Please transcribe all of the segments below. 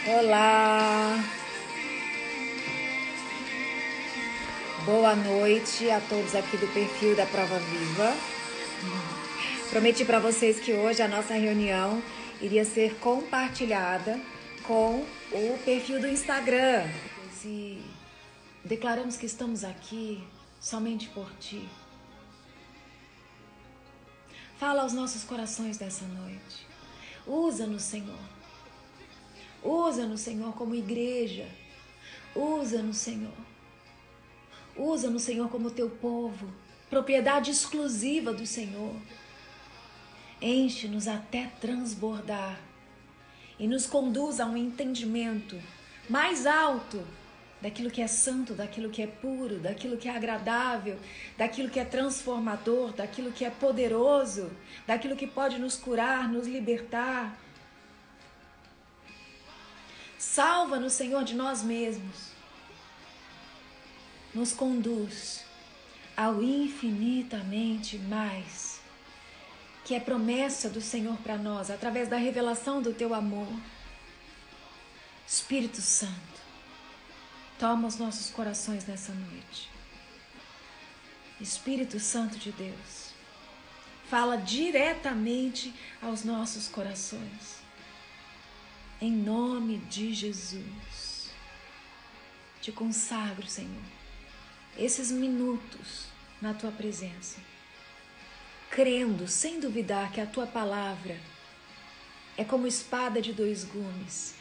Olá, boa noite a todos aqui do perfil da Prova Viva. Prometi para vocês que hoje a nossa reunião iria ser compartilhada com o perfil do Instagram. E declaramos que estamos aqui somente por Ti. Fala aos nossos corações dessa noite. Usa-nos, Senhor. Usa-nos, Senhor, como igreja. Usa-nos, Senhor. Usa-nos, Senhor, como Teu povo. Propriedade exclusiva do Senhor. Enche-nos até transbordar. E nos conduz a um entendimento mais alto daquilo que é santo, daquilo que é puro, daquilo que é agradável, daquilo que é transformador, daquilo que é poderoso, daquilo que pode nos curar, nos libertar. Salva-nos, Senhor, de nós mesmos. Nos conduz ao infinitamente mais, que é promessa do Senhor para nós, através da revelação do Teu amor. Espírito Santo, toma os nossos corações nessa noite. Espírito Santo de Deus, fala diretamente aos nossos corações. Em nome de Jesus, te consagro, Senhor, esses minutos na Tua presença, crendo, sem duvidar, que a Tua palavra é como espada de dois gumes,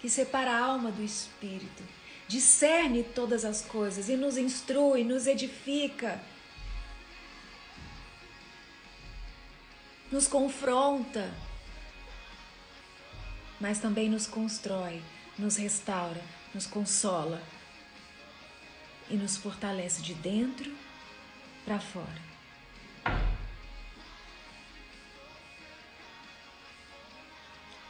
que separa a alma do espírito, discerne todas as coisas e nos instrui, nos edifica, nos confronta, mas também nos constrói, nos restaura, nos consola e nos fortalece de dentro para fora.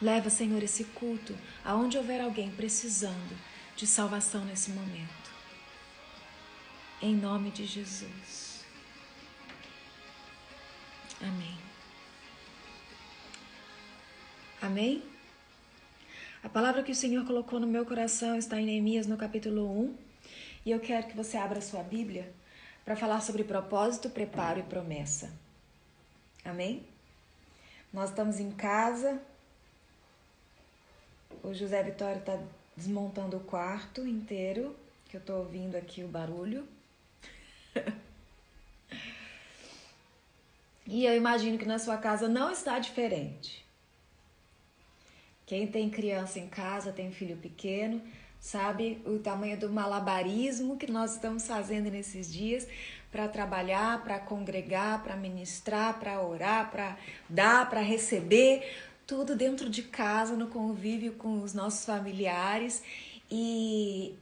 Leva, Senhor, esse culto aonde houver alguém precisando de salvação nesse momento. Em nome de Jesus. Amém. Amém? A palavra que o Senhor colocou no meu coração está em Neemias, no capítulo 1. E eu quero que você abra a sua Bíblia para falar sobre propósito, preparo e promessa. Amém? Nós estamos em casa. O José Vitório está desmontando o quarto inteiro, que eu estou ouvindo aqui o barulho. E eu imagino que na sua casa não está diferente. Quem tem criança em casa, tem filho pequeno, sabe o tamanho do malabarismo que nós estamos fazendo nesses dias para trabalhar, para congregar, para ministrar, para orar, para dar, para receber, tudo dentro de casa, no convívio com os nossos familiares. E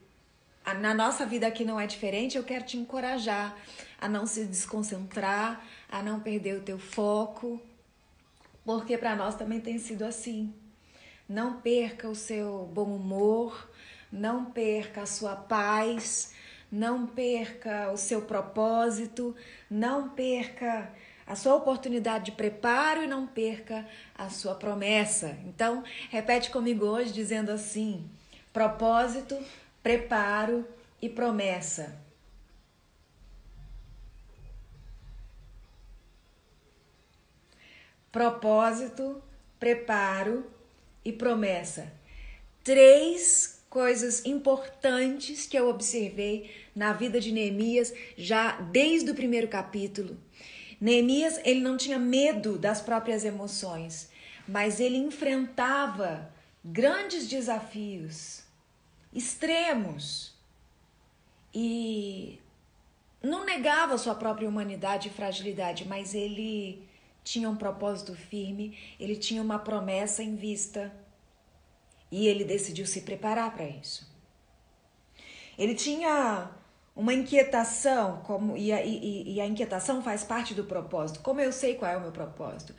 na nossa vida aqui não é diferente. Eu quero te encorajar a não se desconcentrar, a não perder o teu foco, porque para nós também tem sido assim. Não perca o seu bom humor, não perca a sua paz, não perca o seu propósito, não perca a sua oportunidade de preparo e não perca a sua promessa. Então, repete comigo hoje dizendo assim: propósito, preparo e promessa. Propósito, preparo e promessa. 3 coisas importantes que eu observei na vida de Neemias já desde o primeiro capítulo. Neemias, ele não tinha medo das próprias emoções, mas ele enfrentava grandes desafios, extremos, e não negava sua própria humanidade e fragilidade, mas ele tinha um propósito firme, ele tinha uma promessa em vista e ele decidiu se preparar para isso. Ele tinha uma inquietação, e a inquietação faz parte do propósito. Como eu sei qual é o meu propósito?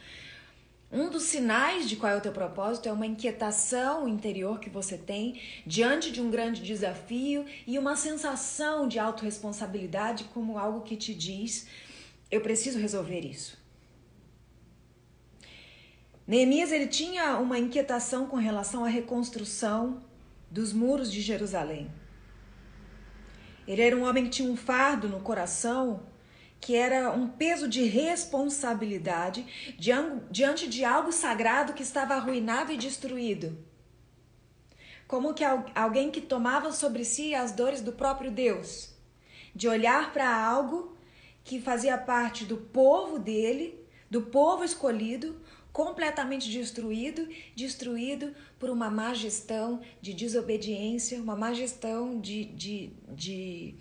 Um dos sinais de qual é o teu propósito é uma inquietação interior que você tem diante de um grande desafio e uma sensação de autorresponsabilidade como algo que te diz: eu preciso resolver isso. Neemias, ele tinha uma inquietação com relação à reconstrução dos muros de Jerusalém. Ele era um homem que tinha um fardo no coração, que era um peso de responsabilidade diante de algo sagrado que estava arruinado e destruído. Como que alguém que tomava sobre si as dores do próprio Deus, de olhar para algo que fazia parte do povo dele, do povo escolhido, completamente destruído por uma má gestão de desobediência, uma má gestão de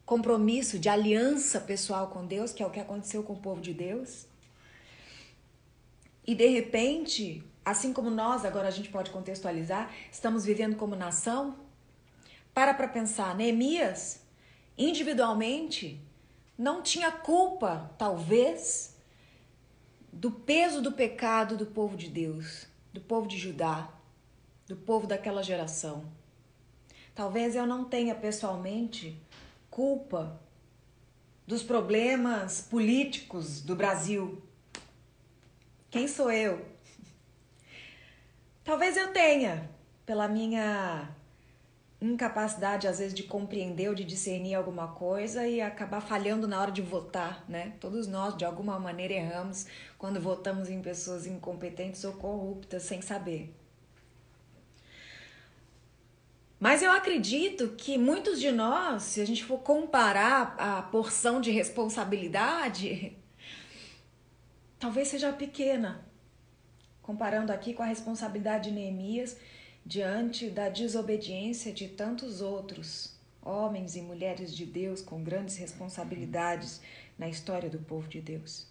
compromisso, de aliança pessoal com Deus, que é o que aconteceu com o povo de Deus. E de repente, assim como nós, agora a gente pode contextualizar, estamos vivendo como nação, para pensar, Neemias, individualmente, não tinha culpa, talvez, do peso do pecado do povo de Deus, do povo de Judá, do povo daquela geração. Talvez eu não tenha pessoalmente culpa dos problemas políticos do Brasil. Quem sou eu? Talvez eu tenha, pela minha incapacidade, às vezes, de compreender ou de discernir alguma coisa e acabar falhando na hora de votar, né? Todos nós, de alguma maneira, erramos quando votamos em pessoas incompetentes ou corruptas sem saber. Mas eu acredito que muitos de nós, se a gente for comparar a porção de responsabilidade, talvez seja pequena, comparando aqui com a responsabilidade de Neemias diante da desobediência de tantos outros homens e mulheres de Deus com grandes responsabilidades na história do povo de Deus.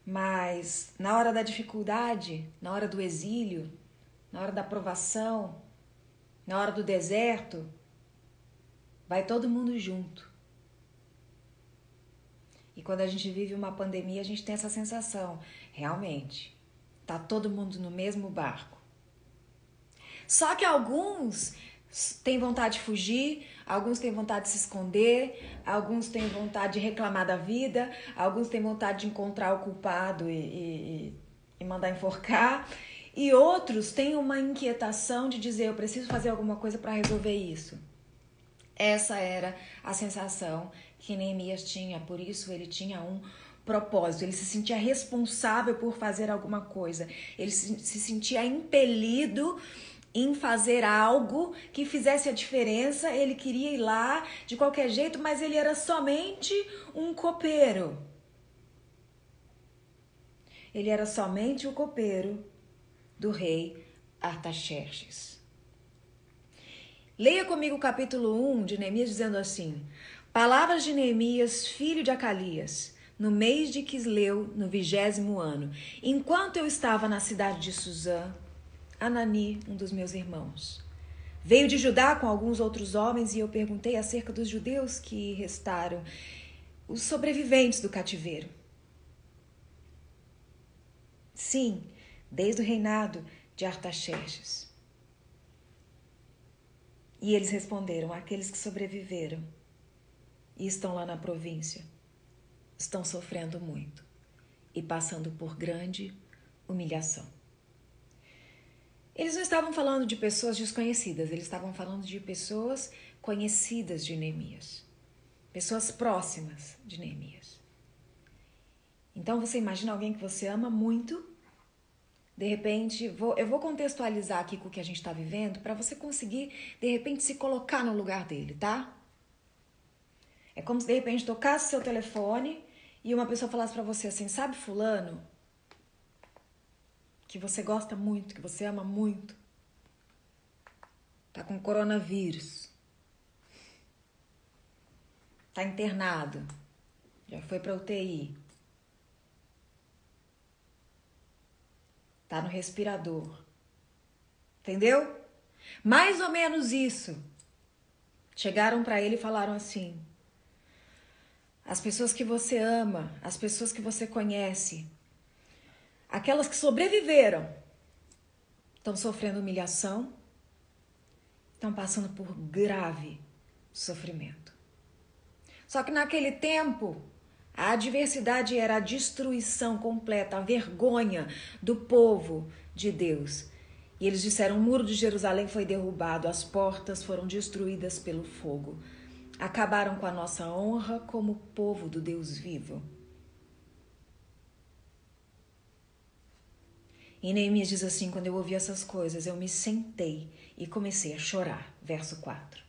Mas na hora da dificuldade, na hora do exílio, na hora da provação, na hora do deserto, vai todo mundo junto. E quando a gente vive uma pandemia, a gente tem essa sensação, realmente, tá todo mundo no mesmo barco. Só que alguns têm vontade de fugir, alguns têm vontade de se esconder, alguns têm vontade de reclamar da vida, alguns têm vontade de encontrar o culpado e mandar enforcar, e outros têm uma inquietação de dizer, eu preciso fazer alguma coisa para resolver isso. Essa era a sensação que Neemias tinha, por isso ele tinha um propósito, ele se sentia responsável por fazer alguma coisa, ele se sentia impelido em fazer algo que fizesse a diferença, ele queria ir lá de qualquer jeito, mas ele era somente um copeiro. Ele era somente o copeiro do rei Artaxerxes. Leia comigo o capítulo 1 de Neemias dizendo assim: Palavras de Neemias, filho de Acalias, no mês de Quisleu, no 20º ano, enquanto eu estava na cidade de Suzã, Anani, um dos meus irmãos, veio de Judá com alguns outros homens e eu perguntei acerca dos judeus que restaram, os sobreviventes do cativeiro. Sim, desde o reinado de Artaxerxes. E eles responderam, aqueles que sobreviveram e estão lá na província, estão sofrendo muito e passando por grande humilhação. Eles não estavam falando de pessoas desconhecidas, eles estavam falando de pessoas conhecidas de Neemias, pessoas próximas de Neemias. Então você imagina alguém que você ama muito, de repente, eu vou contextualizar aqui com o que a gente está vivendo para você conseguir, de repente, se colocar no lugar dele, tá? É como se de repente tocasse seu telefone e uma pessoa falasse para você assim, sabe fulano? Que você gosta muito, que você ama muito, tá com coronavírus, tá internado, já foi pra UTI, tá no respirador, entendeu? Mais ou menos isso. Chegaram pra ele e falaram assim, as pessoas que você ama, as pessoas que você conhece, aquelas que sobreviveram, estão sofrendo humilhação, estão passando por grave sofrimento. Só que naquele tempo, A adversidade era a destruição completa, a vergonha do povo de Deus. E eles disseram: o muro de Jerusalém foi derrubado, as portas foram destruídas pelo fogo. Acabaram com a nossa honra como povo do Deus vivo. E Neemias diz assim: quando eu ouvi essas coisas, eu me sentei e comecei a chorar. Verso 4.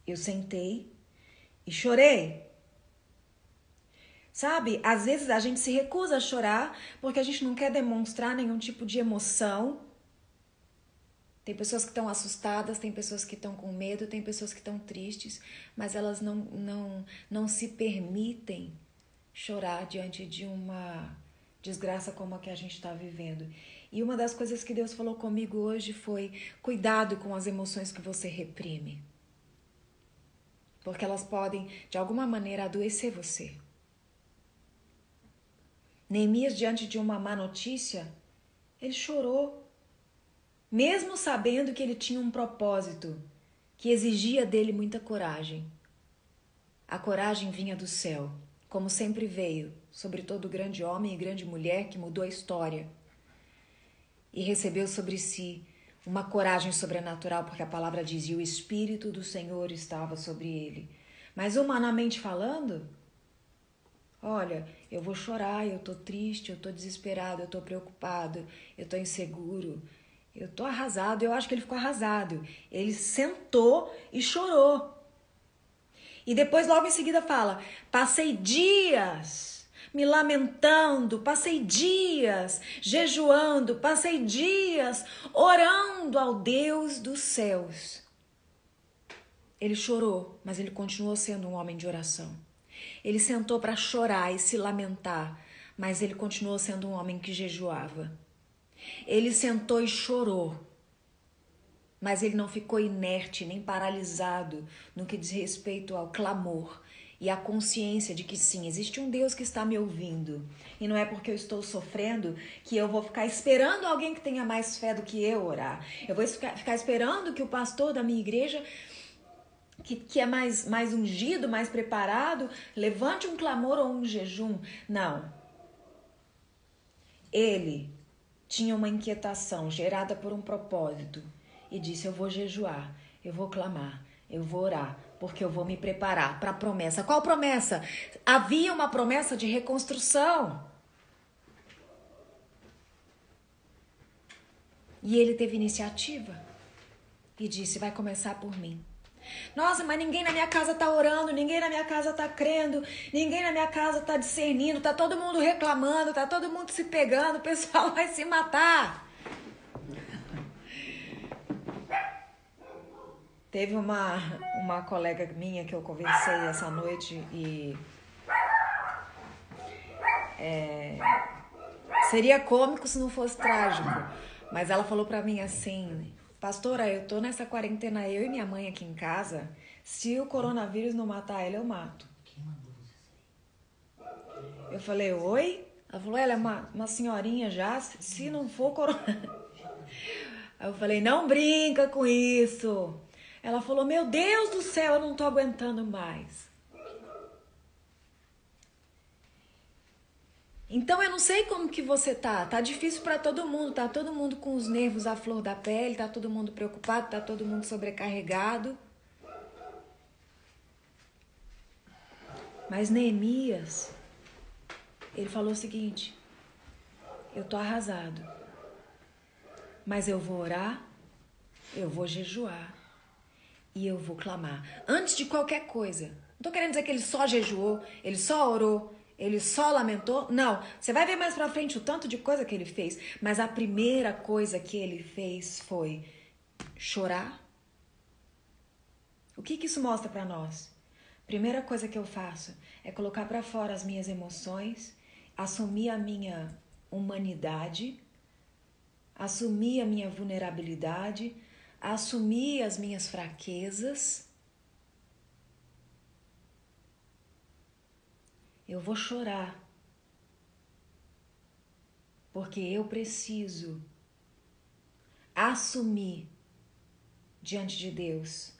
Eu sentei e chorei. Sabe, às vezes a gente se recusa a chorar porque a gente não quer demonstrar nenhum tipo de emoção. Tem pessoas que estão assustadas, tem pessoas que estão com medo, tem pessoas que estão tristes, mas elas não se permitem chorar diante de uma desgraça como a que a gente está vivendo. E uma das coisas que Deus falou comigo hoje foi: cuidado com as emoções que você reprime, porque elas podem, de alguma maneira, adoecer você. Neemias, diante de uma má notícia, ele chorou, mesmo sabendo que ele tinha um propósito que exigia dele muita coragem. A coragem vinha do céu, como sempre veio, sobre todo grande homem e grande mulher que mudou a história. E recebeu sobre si uma coragem sobrenatural, porque a palavra dizia: o Espírito do Senhor estava sobre ele. Mas humanamente falando, olha, eu vou chorar, eu tô triste, eu tô desesperado, eu tô preocupado, eu tô inseguro, eu tô arrasado. Eu acho que ele ficou arrasado. Ele sentou e chorou. E depois, logo em seguida, fala: passei dias me lamentando, passei dias jejuando, passei dias orando ao Deus dos céus. Ele chorou, mas ele continuou sendo um homem de oração. Ele sentou para chorar e se lamentar, mas ele continuou sendo um homem que jejuava. Ele sentou e chorou, mas ele não ficou inerte nem paralisado no que diz respeito ao clamor e à consciência de que sim, existe um Deus que está me ouvindo. E não é porque eu estou sofrendo que eu vou ficar esperando alguém que tenha mais fé do que eu orar. Eu vou ficar esperando que o pastor da minha igreja, que é mais ungido, mais preparado, levante um clamor ou um jejum. Não. Ele tinha uma inquietação gerada por um propósito e disse: eu vou jejuar, eu vou clamar, eu vou orar, porque eu vou me preparar para a promessa. Qual promessa? Havia uma promessa de reconstrução. E ele teve iniciativa e disse: vai começar por mim. Nossa, mas ninguém na minha casa tá orando, ninguém na minha casa tá crendo, ninguém na minha casa tá discernindo, tá todo mundo reclamando, tá todo mundo se pegando, o pessoal vai se matar. Teve uma colega minha que eu conversei essa noite e seria cômico se não fosse trágico, mas ela falou pra mim assim: pastora, eu tô nessa quarentena, eu e minha mãe aqui em casa, se o coronavírus não matar ela, eu mato. Eu falei: oi? Ela falou: ela é uma senhorinha já, se não for coronavírus. Aí eu falei: não brinca com isso. Ela falou: meu Deus do céu, eu não tô aguentando mais. Então eu não sei como que você tá difícil para todo mundo, tá todo mundo com os nervos à flor da pele, tá todo mundo preocupado, tá todo mundo sobrecarregado. Mas Neemias, ele falou o seguinte: eu tô arrasado, mas eu vou orar, eu vou jejuar e eu vou clamar. Antes de qualquer coisa. Não tô querendo dizer que ele só jejuou, ele só orou, ele só lamentou. Não, você vai ver mais pra frente o tanto de coisa que ele fez. Mas a primeira coisa que ele fez foi chorar. O que isso mostra pra nós? Primeira coisa que eu faço é colocar pra fora as minhas emoções, assumir a minha humanidade, assumir a minha vulnerabilidade, assumir as minhas fraquezas. Eu vou chorar, porque eu preciso assumir diante de Deus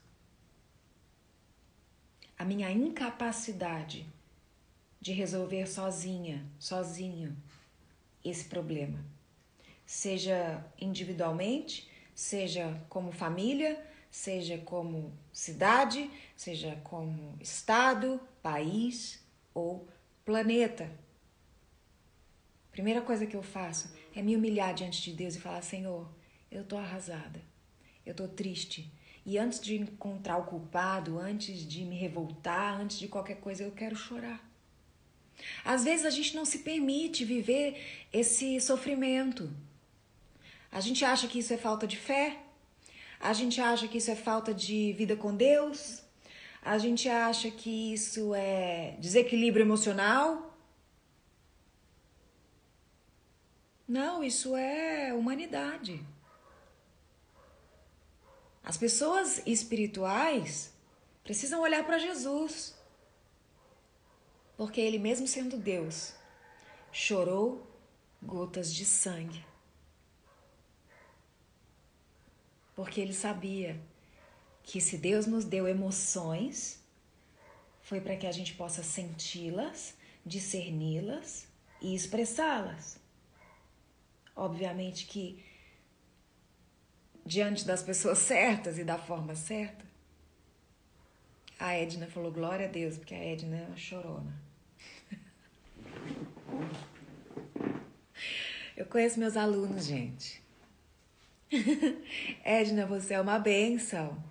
a minha incapacidade de resolver sozinho esse problema. Seja individualmente, seja como família, seja como cidade, seja como estado, país ou planeta. Primeira coisa que eu faço é me humilhar diante de Deus e falar: Senhor, eu tô arrasada, eu tô triste. E antes de encontrar o culpado, antes de me revoltar, antes de qualquer coisa, eu quero chorar. Às vezes a gente não se permite viver esse sofrimento. A gente acha que isso é falta de fé, a gente acha que isso é falta de vida com Deus, a gente acha que isso é desequilíbrio emocional. Não, isso é humanidade. As pessoas espirituais precisam olhar para Jesus, porque ele, mesmo sendo Deus, chorou gotas de sangue. Porque ele sabia que se Deus nos deu emoções, foi para que a gente possa senti-las, discerni-las e expressá-las. Obviamente que diante das pessoas certas e da forma certa. A Edna falou glória a Deus, porque a Edna é uma chorona. Eu conheço meus alunos, gente. Edna, você é uma bênção.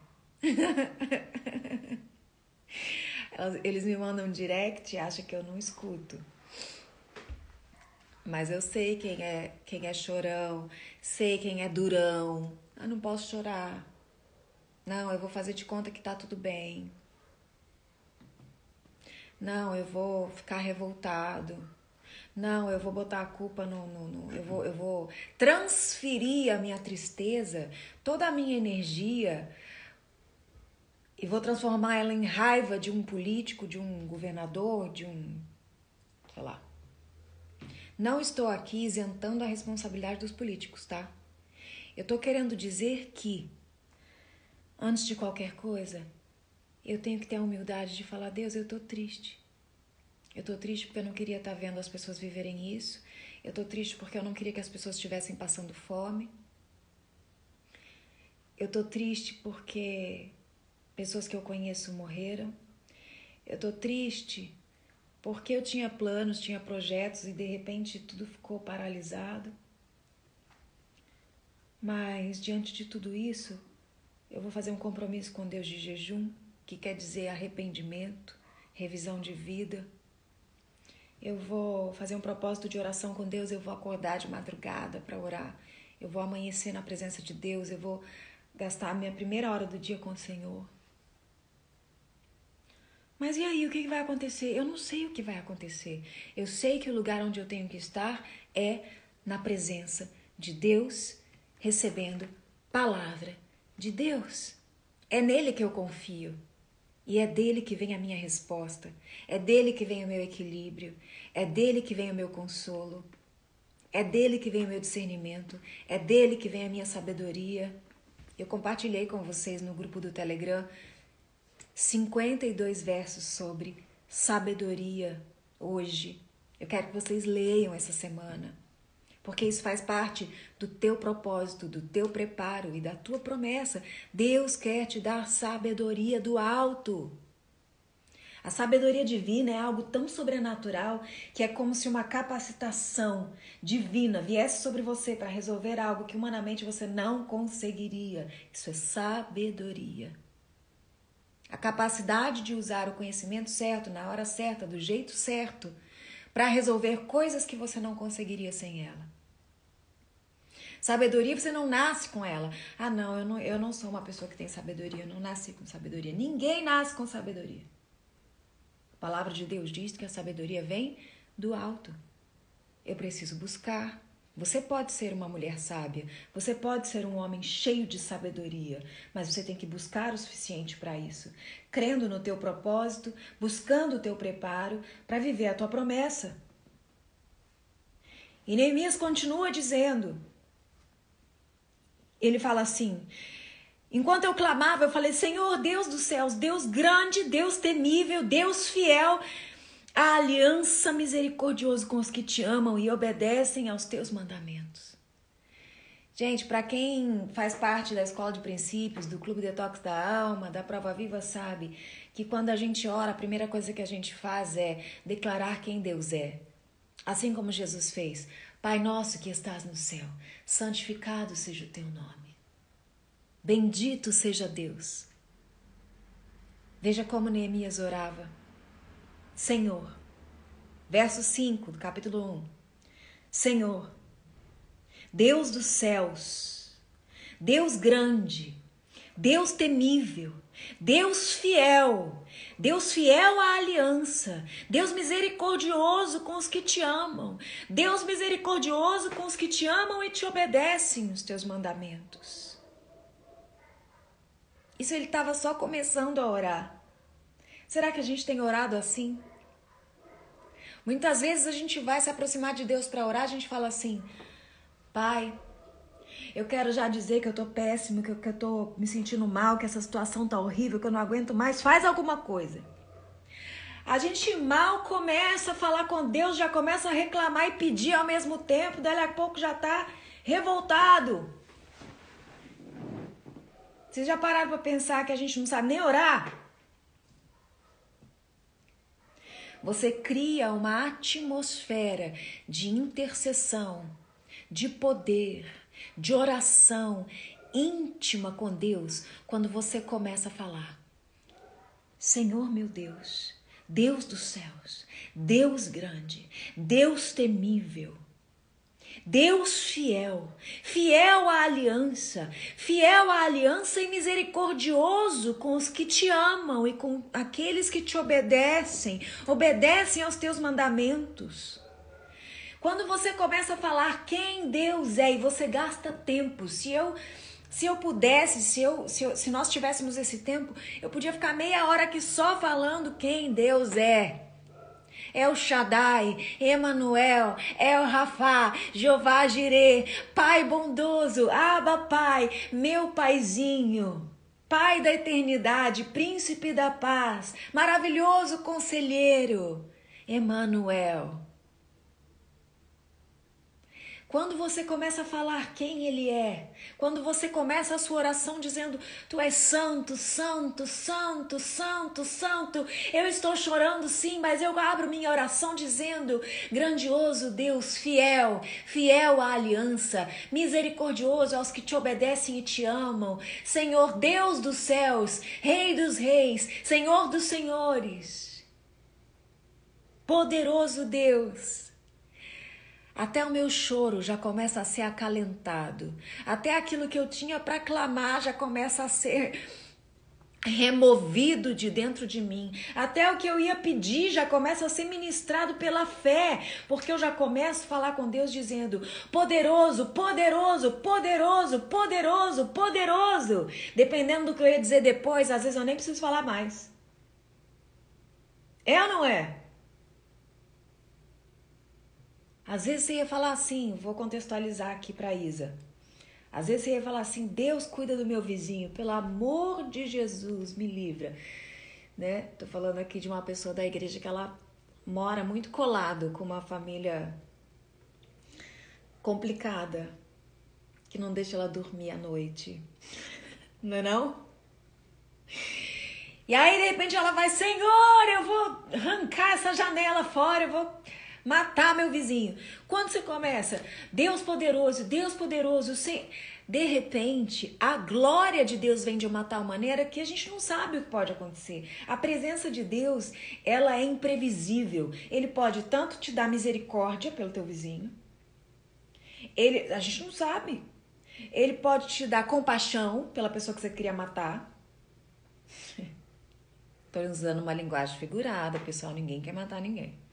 Eles me mandam um direct e acham que eu não escuto. Mas eu sei quem é chorão, sei quem é durão. Eu não posso chorar. Não, eu vou fazer de conta que tá tudo bem. Não, eu vou ficar revoltado. Não, eu vou botar a culpa eu vou transferir a minha tristeza, toda a minha energia, e vou transformar ela em raiva de um político, de um governador, de um, sei lá. Não estou aqui isentando a responsabilidade dos políticos, tá? Eu tô querendo dizer que, antes de qualquer coisa, eu tenho que ter a humildade de falar: Deus, eu tô triste. Eu tô triste porque eu não queria estar vendo as pessoas viverem isso. Eu tô triste porque eu não queria que as pessoas estivessem passando fome. Eu tô triste porque pessoas que eu conheço morreram. Eu tô triste porque eu tinha planos, tinha projetos e de repente tudo ficou paralisado. Mas diante de tudo isso, eu vou fazer um compromisso com Deus de jejum, que quer dizer arrependimento, revisão de vida. Eu vou fazer um propósito de oração com Deus, eu vou acordar de madrugada para orar. Eu vou amanhecer na presença de Deus, eu vou gastar a minha primeira hora do dia com o Senhor. Mas e aí, o que vai acontecer? Eu não sei o que vai acontecer. Eu sei que o lugar onde eu tenho que estar é na presença de Deus, recebendo palavra de Deus. É nele que eu confio. E é dele que vem a minha resposta. É dele que vem o meu equilíbrio. É dele que vem o meu consolo. É dele que vem o meu discernimento. É dele que vem a minha sabedoria. Eu compartilhei com vocês no grupo do Telegram 52 versos sobre sabedoria hoje. Eu quero que vocês leiam essa semana, porque isso faz parte do teu propósito, do teu preparo e da tua promessa. Deus quer te dar sabedoria do alto. A sabedoria divina é algo tão sobrenatural que é como se uma capacitação divina viesse sobre você para resolver algo que humanamente você não conseguiria. Isso é sabedoria. A capacidade de usar o conhecimento certo, na hora certa, do jeito certo, para resolver coisas que você não conseguiria sem ela. Sabedoria, você não nasce com ela. Ah, não, eu não sou uma pessoa que tem sabedoria, eu não nasci com sabedoria. Ninguém nasce com sabedoria. A palavra de Deus diz que a sabedoria vem do alto. Eu preciso buscar. Você pode ser uma mulher sábia, você pode ser um homem cheio de sabedoria, mas você tem que buscar o suficiente para isso, crendo no teu propósito, buscando o teu preparo para viver a tua promessa. E Neemias continua dizendo, ele fala assim: enquanto eu clamava, eu falei: Senhor, Deus dos céus, Deus grande, Deus temível, Deus fiel, a aliança misericordiosa com os que te amam e obedecem aos teus mandamentos. Gente, para quem faz parte da Escola de Princípios, do Clube Detox da Alma, da Prova Viva, sabe que quando a gente ora, a primeira coisa que a gente faz é declarar quem Deus é. Assim como Jesus fez. Pai nosso que estás no céu, santificado seja o teu nome. Bendito seja Deus. Veja como Neemias orava. Senhor, verso 5 do capítulo 1. Senhor, Deus dos céus, Deus grande, Deus temível, Deus fiel à aliança, Deus misericordioso com os que te amam, Deus misericordioso com os que te amam e te obedecem os teus mandamentos. Isso ele estava só começando a orar. Será que a gente tem orado assim? Muitas vezes a gente vai se aproximar de Deus para orar, a gente fala assim: Pai, eu quero já dizer que eu tô péssimo, que eu tô me sentindo mal, que essa situação tá horrível, que eu não aguento mais, faz alguma coisa. A gente mal começa a falar com Deus, já começa a reclamar e pedir ao mesmo tempo, daí a pouco já tá revoltado. Vocês já pararam para pensar que a gente não sabe nem orar? Você cria uma atmosfera de intercessão, de poder, de oração íntima com Deus quando você começa a falar: Senhor meu Deus, Deus dos céus, Deus grande, Deus temível, Deus fiel, fiel à aliança e misericordioso com os que te amam e com aqueles que te obedecem aos teus mandamentos. Quando você começa a falar quem Deus é e você gasta tempo, se eu pudesse, se nós tivéssemos esse tempo, eu podia ficar meia hora aqui só falando quem Deus é. É o Shaddai, Emanuel, é o Rafá, Jeová Jirê, Pai bondoso, Abba Pai, meu paizinho, Pai da eternidade, Príncipe da paz, maravilhoso conselheiro, Emanuel. Quando você começa a falar quem Ele é, quando você começa a sua oração dizendo: Tu és santo, santo, santo, santo, santo, eu estou chorando sim, mas eu abro minha oração dizendo: Grandioso Deus, fiel, fiel à aliança, misericordioso aos que te obedecem e te amam, Senhor Deus dos céus, Rei dos reis, Senhor dos senhores, poderoso Deus. Até o meu choro já começa a ser acalentado. Até aquilo que eu tinha para clamar já começa a ser removido de dentro de mim. Até o que eu ia pedir já começa a ser ministrado pela fé. Porque eu já começo a falar com Deus dizendo: poderoso, poderoso, poderoso, poderoso, poderoso. Dependendo do que eu ia dizer depois, às vezes eu nem preciso falar mais. É ou não é? Às vezes você ia falar assim, vou contextualizar aqui para Isa. Às vezes você ia falar assim: Deus cuida do meu vizinho, pelo amor de Jesus, me livra. Né? Tô falando aqui de uma pessoa da igreja que ela mora muito colado com uma família complicada, que não deixa ela dormir à noite. Não é não? E aí de repente ela vai: Senhor, eu vou arrancar essa janela fora, eu vou matar meu vizinho. Quando você começa: Deus poderoso, de repente, a glória de Deus vem de uma tal maneira que a gente não sabe o que pode acontecer. A presença de Deus, ela é imprevisível. Ele pode tanto te dar misericórdia pelo teu vizinho, a gente não sabe. Ele pode te dar compaixão pela pessoa que você queria matar. Tô usando uma linguagem figurada, pessoal, ninguém quer matar ninguém.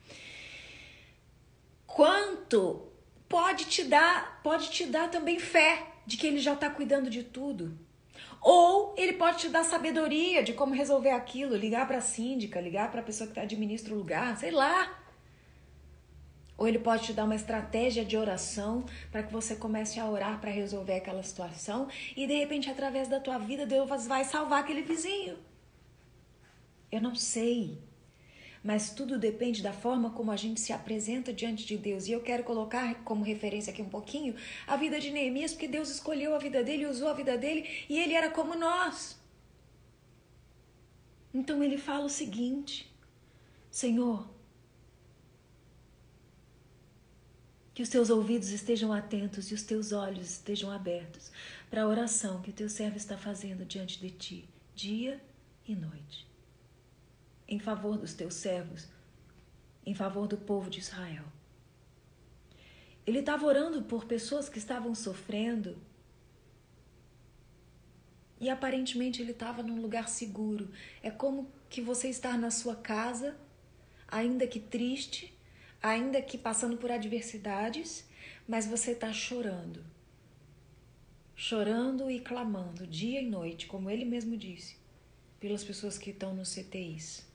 Quanto pode te dar também fé de que ele já está cuidando de tudo. Ou ele pode te dar sabedoria de como resolver aquilo, ligar para a síndica, ligar para a pessoa que administra o lugar, sei lá. Ou ele pode te dar uma estratégia de oração para que você comece a orar para resolver aquela situação e de repente através da tua vida Deus vai salvar aquele vizinho. Eu não sei. mas tudo depende da forma como a gente se apresenta diante de Deus. E eu quero colocar como referência aqui um pouquinho a vida de Neemias, porque Deus escolheu a vida dele, usou a vida dele, e ele era como nós. Então ele fala o seguinte: Senhor, que os teus ouvidos estejam atentos e os teus olhos estejam abertos para a oração que o teu servo está fazendo diante de ti, dia e noite, em favor dos teus servos, em favor do povo de Israel. Ele estava orando por pessoas que estavam sofrendo e aparentemente ele estava num lugar seguro. É como que você está na sua casa, ainda que triste, ainda que passando por adversidades, mas você está chorando. Chorando e clamando dia e noite, como ele mesmo disse, pelas pessoas que estão nos CTIs,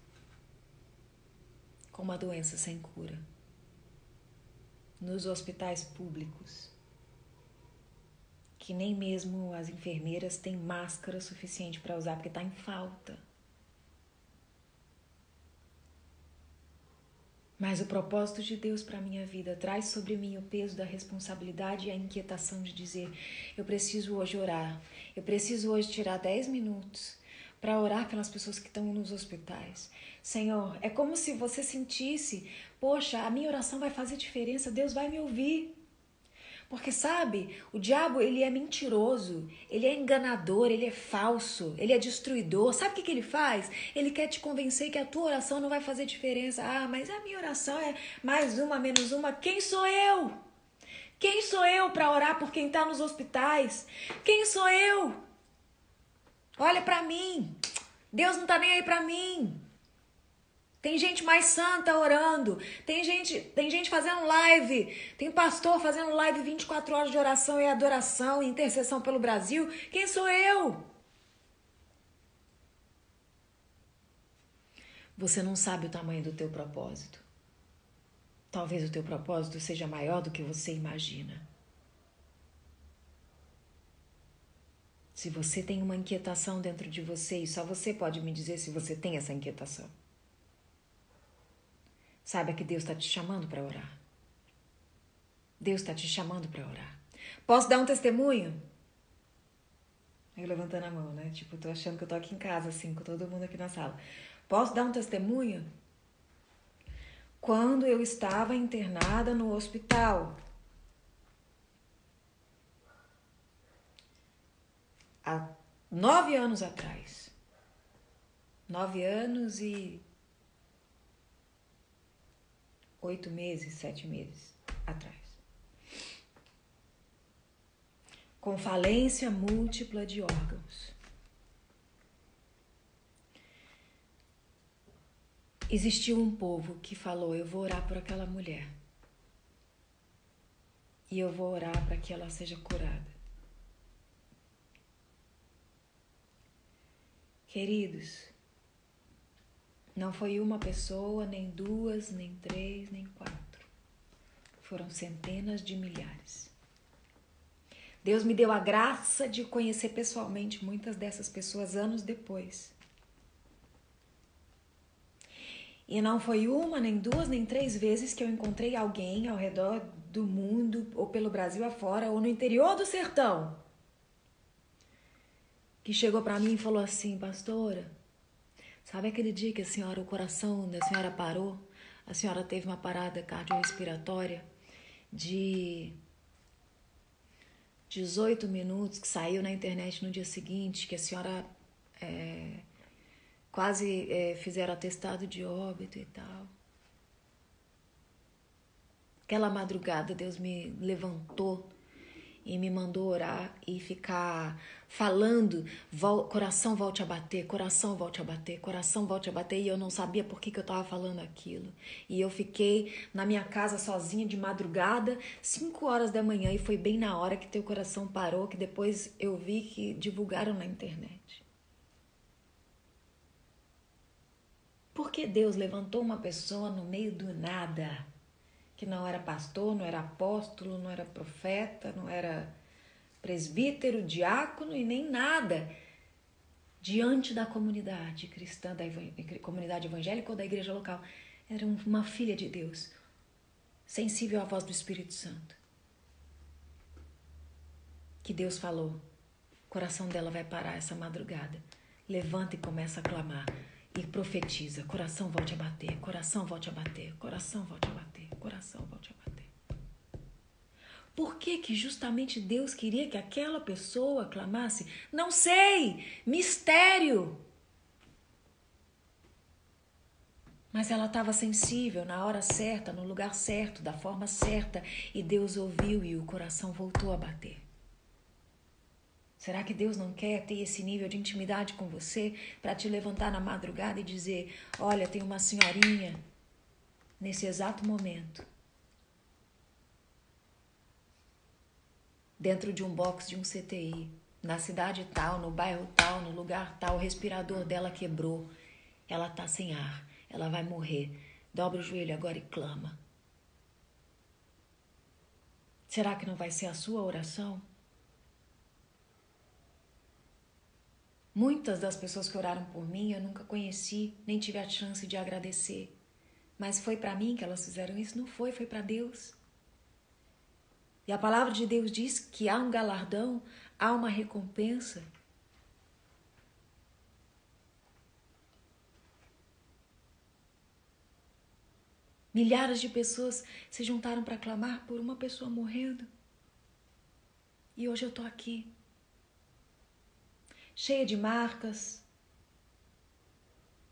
com uma doença sem cura, nos hospitais públicos, que nem mesmo as enfermeiras têm máscara suficiente para usar, porque está em falta. Mas o propósito de Deus para a minha vida traz sobre mim o peso da responsabilidade e a inquietação de dizer: eu preciso hoje orar, eu preciso hoje tirar 10 minutos para orar pelas pessoas que estão nos hospitais. Senhor, é como se você sentisse: poxa, a minha oração vai fazer diferença, Deus vai me ouvir. Porque sabe, o diabo ele é mentiroso, ele é enganador, ele é falso, ele é destruidor. Sabe o que ele faz? Ele quer te convencer que a tua oração não vai fazer diferença. Ah, mas a minha oração é mais uma, menos uma. Quem sou eu? Quem sou eu para orar por quem está nos hospitais? Quem sou eu? Olha para mim, Deus não está nem aí para mim. Tem gente mais santa orando, tem gente fazendo live, tem pastor fazendo live 24 horas de oração e adoração e intercessão pelo Brasil. Quem sou eu? Você não sabe o tamanho do teu propósito. Talvez o teu propósito seja maior do que você imagina. Se você tem uma inquietação dentro de você, e só você pode me dizer se você tem essa inquietação, saiba que Deus está te chamando para orar. Deus está te chamando para orar. Posso dar um testemunho? Eu levantando a mão, né? Tipo, tô achando que eu tô aqui em casa, assim, com todo mundo aqui na sala. Posso dar um testemunho? Quando eu estava internada no hospital, há 9 anos atrás, 9 anos e 8 meses, 7 meses atrás, com falência múltipla de órgãos, existiu um povo que falou: eu vou orar por aquela mulher e eu vou orar para que ela seja curada. Queridos, não foi uma pessoa, nem duas, nem três, nem 4. Foram centenas de milhares. Deus me deu a graça de conhecer pessoalmente muitas dessas pessoas anos depois. E não foi uma, nem duas, nem 3 vezes que eu encontrei alguém ao redor do mundo, ou pelo Brasil afora, ou no interior do sertão, que chegou para mim e falou assim: pastora, sabe aquele dia que o coração da senhora parou? A senhora teve uma parada cardiorrespiratória de 18 minutos, que saiu na internet no dia seguinte, que a senhora quase fizeram atestado de óbito e tal. Aquela madrugada Deus me levantou e me mandou orar e ficar falando: coração volte a bater, coração volte a bater, coração volte a bater. E eu não sabia por que eu estava falando aquilo. E eu fiquei na minha casa sozinha de madrugada, 5 horas da manhã, e foi bem na hora que teu coração parou, que depois eu vi que divulgaram na internet. Porque Deus levantou uma pessoa no meio do nada, que não era pastor, não era apóstolo, não era profeta, não era presbítero, diácono e nem nada. diante da comunidade cristã, da comunidade evangélica ou da igreja local. Era uma filha de Deus, sensível à voz do Espírito Santo. Que Deus falou, o coração dela vai parar essa madrugada. Levanta e começa a clamar. E profetiza, coração volte a bater, coração volte a bater, coração volte a bater, coração volte a bater. Por que justamente Deus queria que aquela pessoa clamasse? Não sei, mistério. Mas ela estava sensível na hora certa, no lugar certo, da forma certa, e Deus ouviu e o coração voltou a bater. Será que Deus não quer ter esse nível de intimidade com você para te levantar na madrugada e dizer, olha, tem uma senhorinha nesse exato momento dentro de um box de um CTI, na cidade tal, no bairro tal, no lugar tal, o respirador dela quebrou, ela tá sem ar, ela vai morrer. Dobra o joelho agora e clama. Será que não vai ser a sua oração? Muitas das pessoas que oraram por mim eu nunca conheci, nem tive a chance de agradecer. Mas foi para mim que elas fizeram isso? Não foi, foi para Deus. E a palavra de Deus diz que há um galardão, há uma recompensa. Milhares de pessoas se juntaram para clamar por uma pessoa morrendo. E hoje eu estou aqui, cheia de marcas,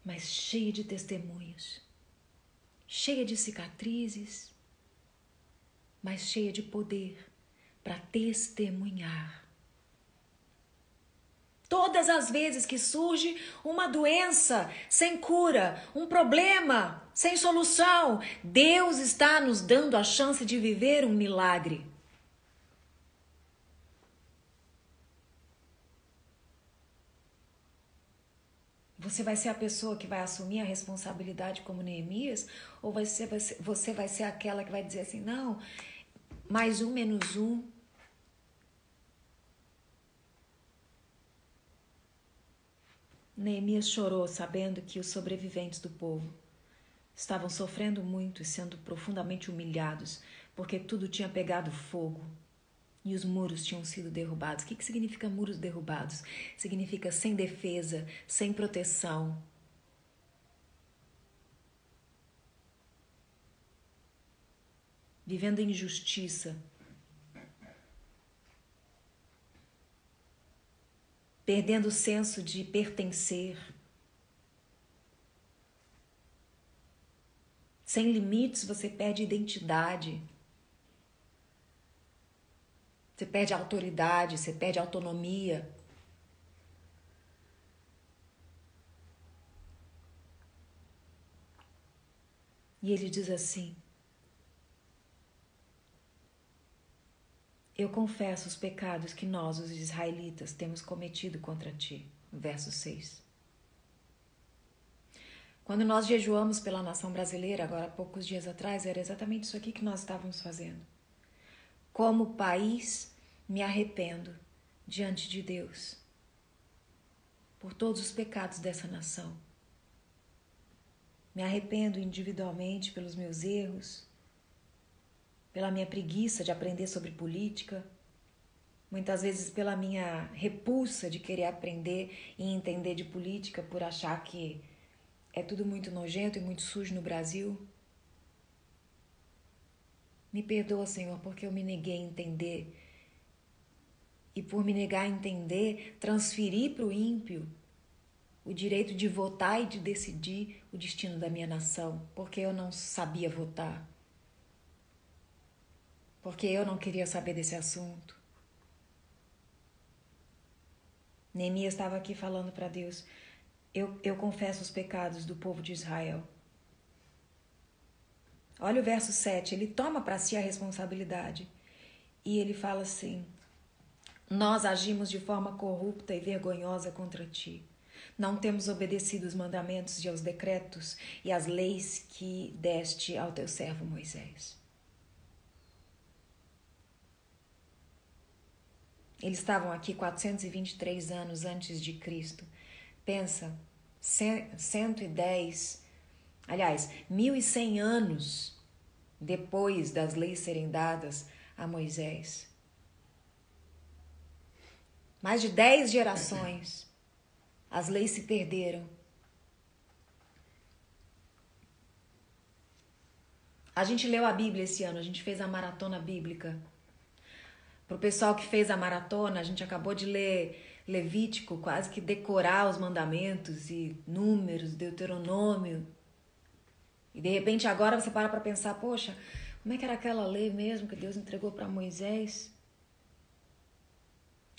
mas cheia de testemunhos, cheia de cicatrizes, mas cheia de poder para testemunhar. Todas as vezes que surge uma doença sem cura, um problema sem solução, Deus está nos dando a chance de viver um milagre. Você vai ser a pessoa que vai assumir a responsabilidade como Neemias? Ou você vai ser aquela que vai dizer assim, não, mais um, menos um. Neemias chorou sabendo que os sobreviventes do povo estavam sofrendo muito e sendo profundamente humilhados, porque tudo tinha pegado fogo e os muros tinham sido derrubados. O que significa muros derrubados? Significa sem defesa, sem proteção. Vivendo em injustiça. Perdendo o senso de pertencer. Sem limites, você perde identidade. Você perde autoridade, você perde autonomia. E ele diz assim: eu confesso os pecados que nós, os israelitas, temos cometido contra ti. Verso 6. Quando nós jejuamos pela nação brasileira, agora há poucos dias atrás, era exatamente isso aqui que nós estávamos fazendo. Como país, me arrependo diante de Deus por todos os pecados dessa nação. Me arrependo individualmente pelos meus erros, pela minha preguiça de aprender sobre política, muitas vezes pela minha repulsa de querer aprender e entender de política por achar que é tudo muito nojento e muito sujo no Brasil. Me perdoa, Senhor, porque eu me neguei a entender. E por me negar a entender, transferi para o ímpio o direito de votar e de decidir o destino da minha nação, porque eu não sabia votar. Porque eu não queria saber desse assunto. Neemias estava aqui falando para Deus, eu confesso os pecados do povo de Israel. Olha o verso 7, ele toma para si a responsabilidade. E ele fala assim, nós agimos de forma corrupta e vergonhosa contra ti. Não temos obedecido os mandamentos e aos decretos e às leis que deste ao teu servo Moisés. Eles estavam aqui 423 anos antes de Cristo, Pensa, 1.100 anos depois das leis serem dadas a Moisés. Mais de 10 gerações, as leis se perderam. A gente leu a Bíblia esse ano, a gente fez a maratona bíblica. Para o pessoal que fez a maratona, a gente acabou de ler Levítico, quase que decorar os mandamentos e Números, Deuteronômio. E de repente agora você para pensar, poxa, como é que era aquela lei mesmo que Deus entregou para Moisés?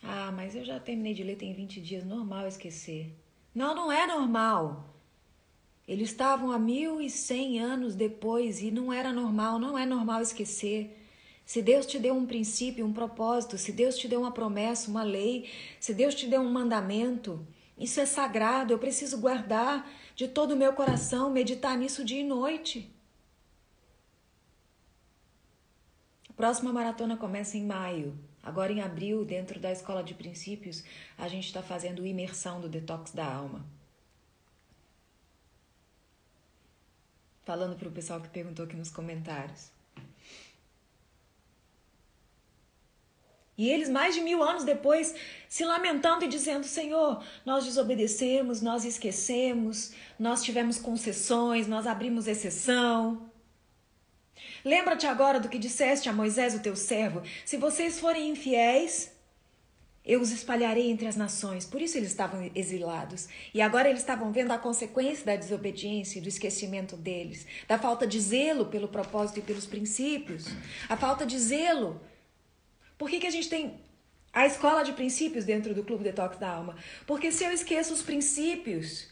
Ah, mas eu já terminei de ler tem 20 dias, normal esquecer. Não, não é normal. Eles estavam há 1.100 anos depois e não era normal, não é normal esquecer. Se Deus te deu um princípio, um propósito, se Deus te deu uma promessa, uma lei, se Deus te deu um mandamento, isso é sagrado, eu preciso guardar de todo o meu coração, meditar nisso dia e noite. A próxima maratona começa em maio. Agora em abril, dentro da Escola de Princípios, a gente está fazendo imersão do Detox da Alma. Falando para o pessoal que perguntou aqui nos comentários. E eles, mais de 1.000 anos depois, se lamentando e dizendo, Senhor, nós desobedecemos, nós esquecemos, nós tivemos concessões, nós abrimos exceção. Lembra-te agora do que disseste a Moisés, o teu servo, se vocês forem infiéis, eu os espalharei entre as nações. Por isso eles estavam exilados. E agora eles estavam vendo a consequência da desobediência e do esquecimento deles, da falta de zelo pelo propósito e pelos princípios, a falta de zelo. Por que a gente tem a escola de princípios dentro do Clube Detox da Alma? Porque se eu esqueço os princípios,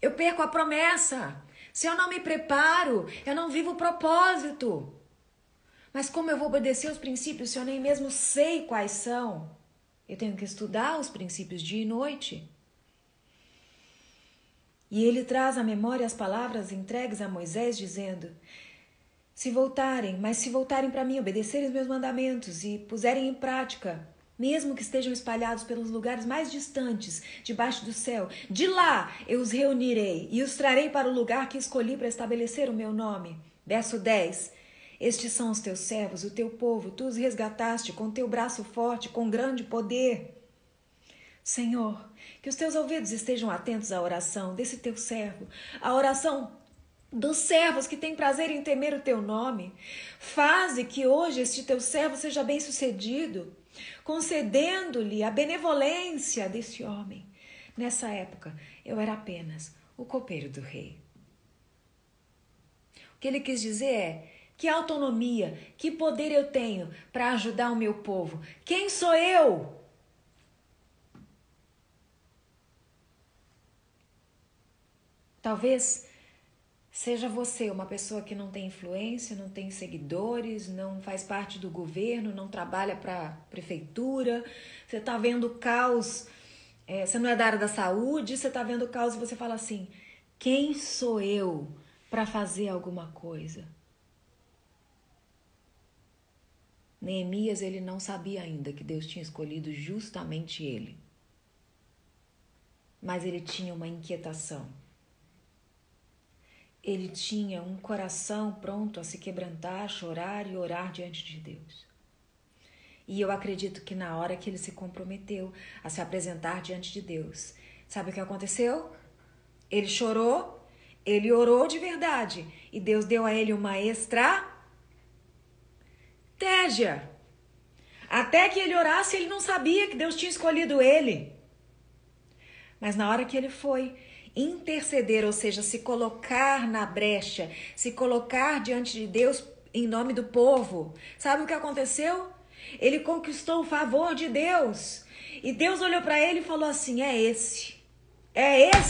eu perco a promessa. Se eu não me preparo, eu não vivo o propósito. Mas como eu vou obedecer os princípios se eu nem mesmo sei quais são? Eu tenho que estudar os princípios dia e noite. E ele traz à memória as palavras entregues a Moisés, dizendo, se voltarem para mim, obedecerem os meus mandamentos e puserem em prática, mesmo que estejam espalhados pelos lugares mais distantes, debaixo do céu, de lá eu os reunirei e os trarei para o lugar que escolhi para estabelecer o meu nome. Verso 10. Estes são os teus servos, o teu povo, tu os resgataste com teu braço forte, com grande poder. Senhor, que os teus ouvidos estejam atentos à oração desse teu servo, à oração dos servos que têm prazer em temer o teu nome. Faze que hoje este teu servo seja bem-sucedido, concedendo-lhe a benevolência desse homem. Nessa época, eu era apenas o copeiro do rei. O que ele quis dizer é, que autonomia, que poder eu tenho para ajudar o meu povo? Quem sou eu? Talvez seja você uma pessoa que não tem influência, não tem seguidores, não faz parte do governo, não trabalha para a prefeitura, você está vendo caos, você não é da área da saúde, você está vendo caos e você fala assim, quem sou eu para fazer alguma coisa? Neemias, ele não sabia ainda que Deus tinha escolhido justamente ele. Mas ele tinha uma inquietação. Ele tinha um coração pronto a se quebrantar, chorar e orar diante de Deus. E eu acredito que na hora que ele se comprometeu a se apresentar diante de Deus, sabe o que aconteceu? Ele chorou, ele orou de verdade e Deus deu a ele uma estratégia. Até que ele orasse, ele não sabia que Deus tinha escolhido ele. Mas na hora que ele foi interceder, ou seja, se colocar na brecha, se colocar diante de Deus em nome do povo, sabe o que aconteceu? Ele conquistou o favor de Deus. E Deus olhou para ele e falou assim, é esse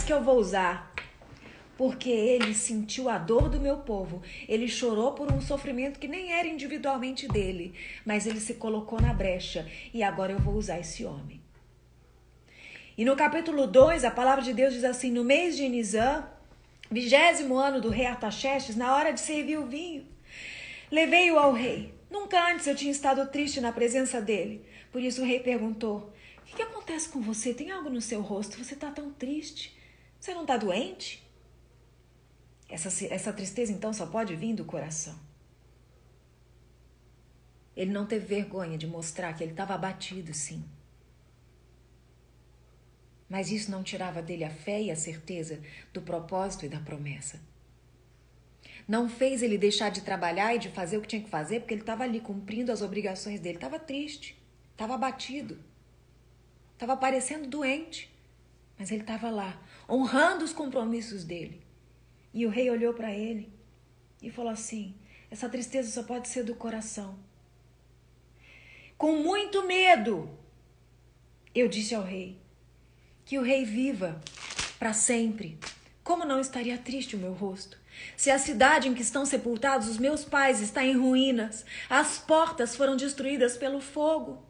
que eu vou usar. Porque ele sentiu a dor do meu povo. Ele chorou por um sofrimento que nem era individualmente dele. Mas ele se colocou na brecha. E agora eu vou usar esse homem. E no capítulo 2, a palavra de Deus diz assim, no mês de Nisan, 20º ano do rei Artaxerxes, na hora de servir o vinho, levei-o ao rei. Nunca antes eu tinha estado triste na presença dele. Por isso o rei perguntou, o que aconteceu? acontece com você? Tem algo no seu rosto? Você está tão triste. Você não está doente? Essa tristeza, então, só pode vir do coração. Ele não teve vergonha de mostrar que ele estava abatido, sim. Mas isso não tirava dele a fé e a certeza do propósito e da promessa. Não fez ele deixar de trabalhar e de fazer o que tinha que fazer, porque ele estava ali cumprindo as obrigações dele. Estava triste, estava abatido, estava parecendo doente, mas ele estava lá, honrando os compromissos dele. E o rei olhou para ele e falou assim: essa tristeza só pode ser do coração. Com muito medo, eu disse ao rei: que o rei viva para sempre. Como não estaria triste o meu rosto? Se a cidade em que estão sepultados os meus pais está em ruínas, as portas foram destruídas pelo fogo.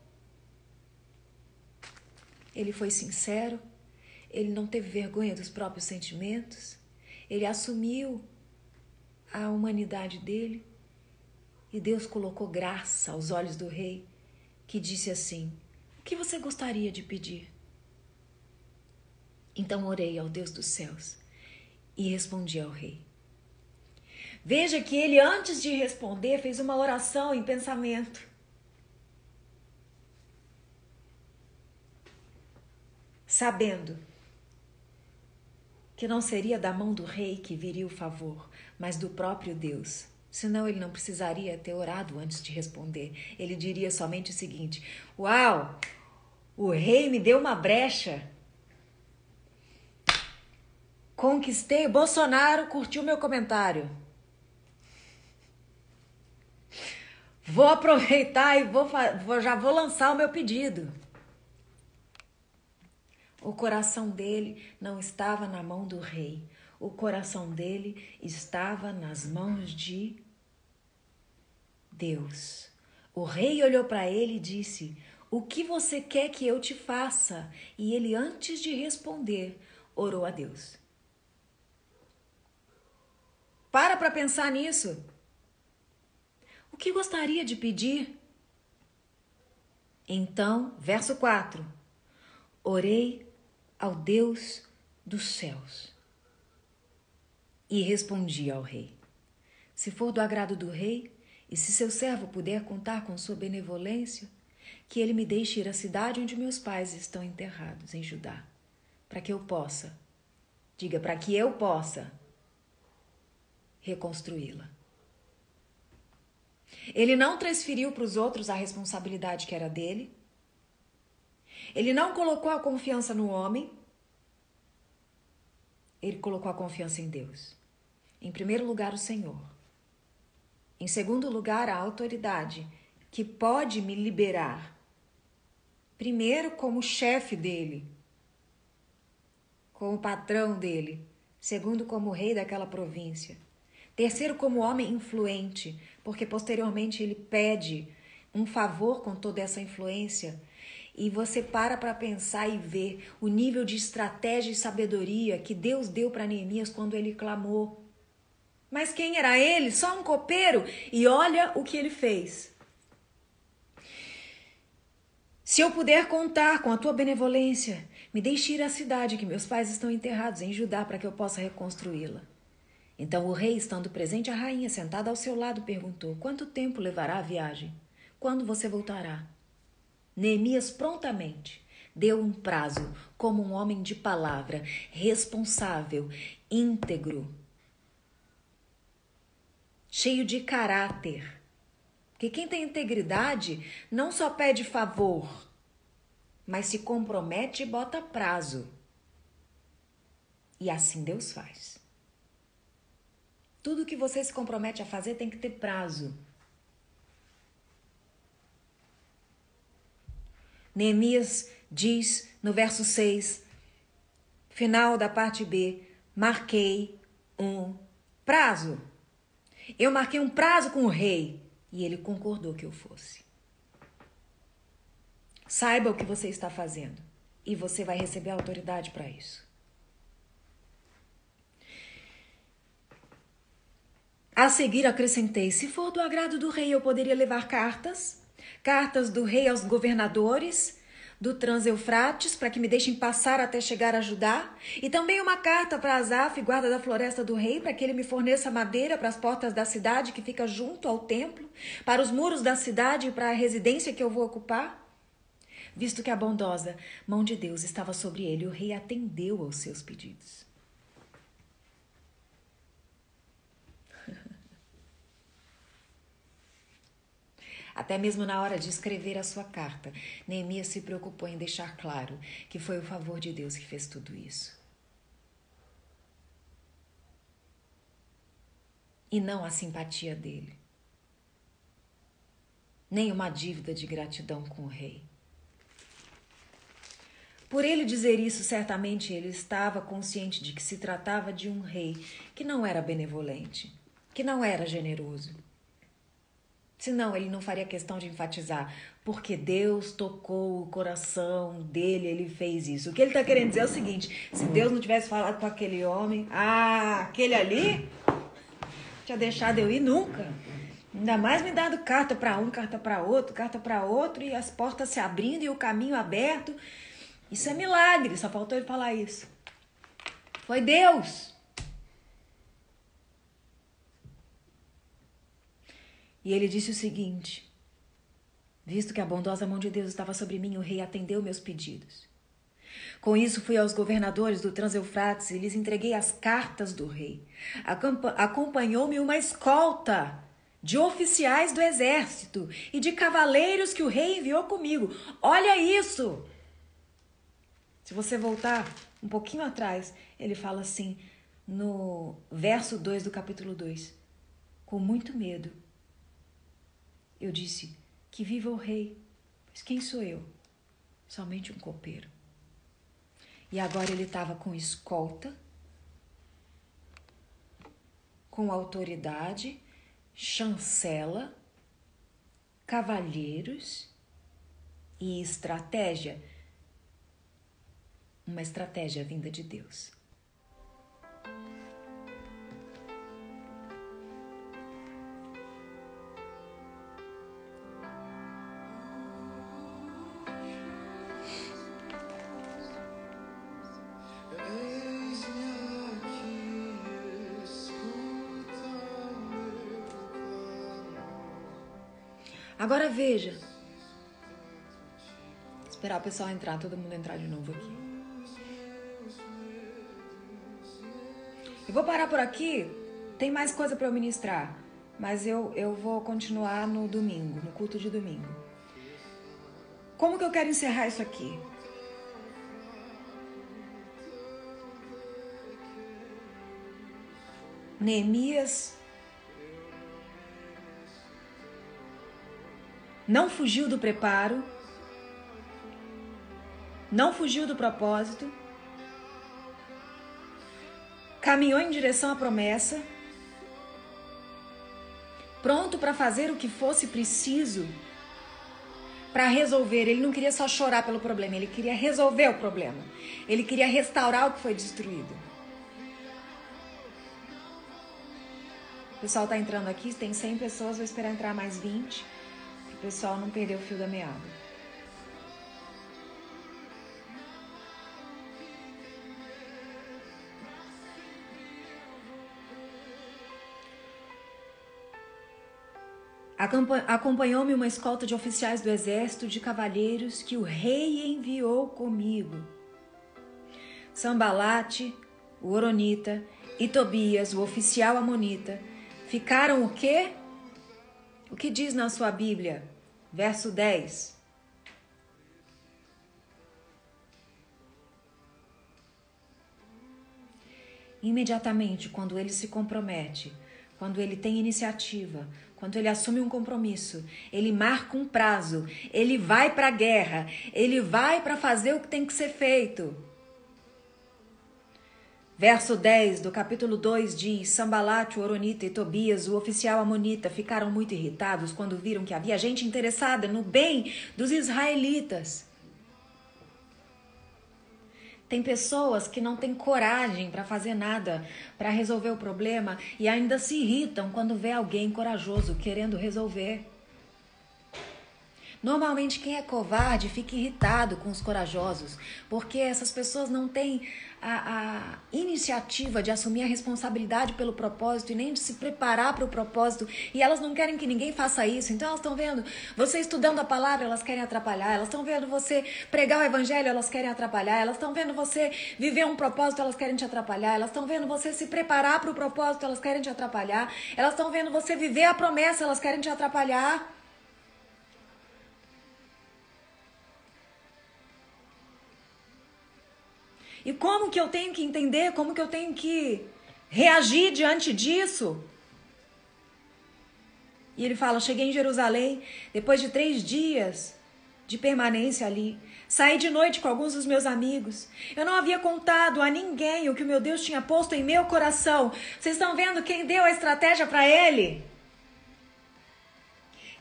Ele foi sincero, ele não teve vergonha dos próprios sentimentos, ele assumiu a humanidade dele e Deus colocou graça aos olhos do rei, que disse assim: o que você gostaria de pedir? Então orei ao Deus dos céus e respondi ao rei. Veja que ele, antes de responder, fez uma oração em pensamento. Sabendo que não seria da mão do rei que viria o favor, mas do próprio Deus. Senão ele não precisaria ter orado antes de responder. Ele diria somente o seguinte: uau, o rei me deu uma brecha. Conquistei, Bolsonaro curtiu meu comentário. Vou aproveitar e já vou lançar o meu pedido. O coração dele não estava na mão do rei. O coração dele estava nas mãos de Deus. O rei olhou para ele e disse: o que você quer que eu te faça? E ele, antes de responder, orou a Deus. Para pensar nisso. O que gostaria de pedir? Então, verso 4. Orei ao Deus dos céus e respondi ao rei: se for do agrado do rei, e se seu servo puder contar com sua benevolência, que ele me deixe ir à cidade onde meus pais estão enterrados, em Judá, para que eu possa reconstruí-la. Ele não transferiu para os outros a responsabilidade que era dele. Ele não colocou a confiança no homem. Ele colocou a confiança em Deus. Em primeiro lugar, o Senhor. Em segundo lugar, a autoridade que pode me liberar. Primeiro, como chefe dele, como patrão dele. Segundo, como rei daquela província. Terceiro, como homem influente, porque posteriormente ele pede um favor com toda essa influência. E você para pensar e ver o nível de estratégia e sabedoria que Deus deu para Neemias quando ele clamou. Mas quem era ele? Só um copeiro? E olha o que ele fez. Se eu puder contar com a tua benevolência, me deixe ir à cidade que meus pais estão enterrados em Judá para que eu possa reconstruí-la. Então o rei, estando presente, a rainha sentada ao seu lado, perguntou: quanto tempo levará a viagem? Quando você voltará? Neemias prontamente deu um prazo, como um homem de palavra, responsável, íntegro, cheio de caráter. Porque quem tem integridade não só pede favor, mas se compromete e bota prazo. E assim Deus faz. Tudo que você se compromete a fazer tem que ter prazo. Neemias diz no verso 6, final da parte B, marquei um prazo. Eu marquei um prazo com o rei e ele concordou que eu fosse. Saiba o que você está fazendo e você vai receber autoridade para isso. A seguir acrescentei: se for do agrado do rei, eu poderia levar cartas do rei aos governadores, do Trans-Eufrates para que me deixem passar até chegar a Judá, e também uma carta para Asaf, guarda da floresta do rei, para que ele me forneça madeira para as portas da cidade que fica junto ao templo, para os muros da cidade e para a residência que eu vou ocupar. Visto que a bondosa mão de Deus estava sobre ele, o rei atendeu aos seus pedidos. Até mesmo na hora de escrever a sua carta, Neemias se preocupou em deixar claro que foi o favor de Deus que fez tudo isso. E não a simpatia dele. Nem uma dívida de gratidão com o rei. Por ele dizer isso, certamente ele estava consciente de que se tratava de um rei que não era benevolente, que não era generoso. Senão ele não faria questão de enfatizar, porque Deus tocou o coração dele, ele fez isso. O que ele está querendo dizer é o seguinte: se Deus não tivesse falado com aquele homem, aquele ali, tinha deixado eu ir nunca. Ainda mais me dado carta para um, carta para outro, e as portas se abrindo e o caminho aberto. Isso é milagre, só faltou ele falar isso. Foi Deus. E ele disse o seguinte: visto que a bondosa mão de Deus estava sobre mim, o rei atendeu meus pedidos. Com isso fui aos governadores do Trans-Eufrates e lhes entreguei as cartas do rei. Acompanhou-me uma escolta de oficiais do exército e de cavaleiros que o rei enviou comigo. Olha isso! Se você voltar um pouquinho atrás, ele fala assim, no verso 2 do capítulo 2. Com muito medo, eu disse, que viva o rei, pois quem sou eu? Somente um copeiro. E agora ele estava com escolta, com autoridade, chancela, cavalheiros e estratégia. Uma estratégia vinda de Deus. Agora veja. Esperar o pessoal entrar, todo mundo entrar de novo aqui. Eu vou parar por aqui. Tem mais coisa para eu ministrar, mas eu vou continuar no domingo, no culto de domingo. Como que eu quero encerrar isso aqui? Neemias não fugiu do preparo, não fugiu do propósito, caminhou em direção à promessa, pronto para fazer o que fosse preciso para resolver. Ele não queria só chorar pelo problema, ele queria resolver o problema. Ele queria restaurar o que foi destruído. O pessoal está entrando aqui, tem 100 pessoas, vou esperar entrar mais 20. O pessoal não perdeu o fio da meada. Acompanhou-me uma escolta de oficiais do exército, de cavalheiros que o rei enviou comigo. Sambalate, o Horonita, e Tobias, o oficial amonita, ficaram o quê? O que diz na sua Bíblia? Verso 10. Imediatamente, quando ele se compromete, quando ele tem iniciativa, quando ele assume um compromisso, ele marca um prazo, ele vai para a guerra, ele vai para fazer o que tem que ser feito. Verso 10 do capítulo 2 diz: Sambalate, o Horonita e Tobias, o oficial amonita, ficaram muito irritados quando viram que havia gente interessada no bem dos israelitas. Tem pessoas que não têm coragem para fazer nada, para resolver o problema, e ainda se irritam quando vê alguém corajoso querendo resolver. Normalmente quem é covarde fica irritado com os corajosos, porque essas pessoas não têm a iniciativa de assumir a responsabilidade pelo propósito e nem de se preparar para o propósito, e elas não querem que ninguém faça isso. Então elas estão vendo você estudando a palavra, elas querem atrapalhar. Elas estão vendo você pregar o evangelho, elas querem atrapalhar. Elas estão vendo você viver um propósito, elas querem te atrapalhar. Elas estão vendo você se preparar para o propósito, elas querem te atrapalhar. Elas estão vendo você viver a promessa, elas querem te atrapalhar. E como que eu tenho que entender? Como que eu tenho que reagir diante disso? E ele fala, cheguei em Jerusalém, depois de 3 dias de permanência ali. Saí de noite com alguns dos meus amigos. Eu não havia contado a ninguém o que o meu Deus tinha posto em meu coração. Vocês estão vendo quem deu a estratégia para ele?